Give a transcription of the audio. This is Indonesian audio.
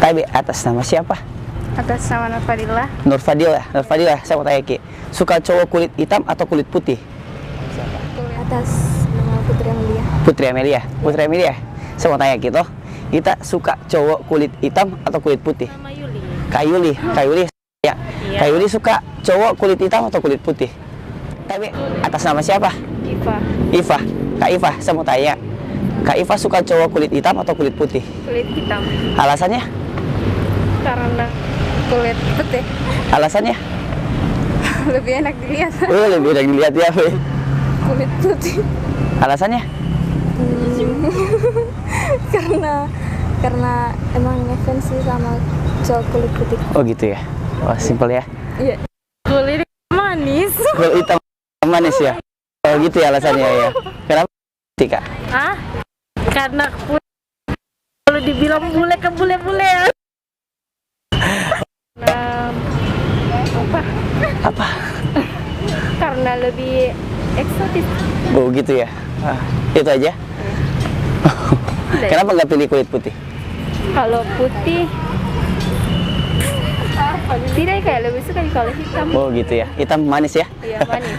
Tapi atas nama siapa? Atas nama Nurfadilah. Nurfadilah, saya mau tanya Ki. Suka cowok kulit hitam atau kulit putih? Atas nama Putri Amelia. Putri Amelia. Saya mau tanya gitu. Kita suka cowok kulit hitam atau kulit putih? Nama Yuli. Kak Yuli. Ya. Kak Yuli suka cowok kulit hitam atau kulit putih? Tapi atas nama siapa? Iva. Kak Iva, saya mau tanya. Kak Iva suka cowok kulit hitam atau kulit putih? Kulit hitam. Alasannya? Karena kulit putih Alasannya? lebih enak dilihat. Lebih enak dilihat ya, Be. Kulit putih. Alasannya? karena emang ngefans sih sama cowok kulit putih. Oh gitu ya. Oh, simpel ya. Iya. Kulit manis. Kulit hitam manis ya. Oh gitu ya alasannya ya. Kenapa putih, Kak? Ah? Karena kalau dibilang bule ke bule-bule ya. Apa? Karena lebih eksotis. Oh gitu ya. Itu aja. Kenapa nggak pilih kulit putih? Kalau putih tidak, kayak lebih suka kalau hitam. Oh gitu ya. Hitam manis ya. Iya, manis.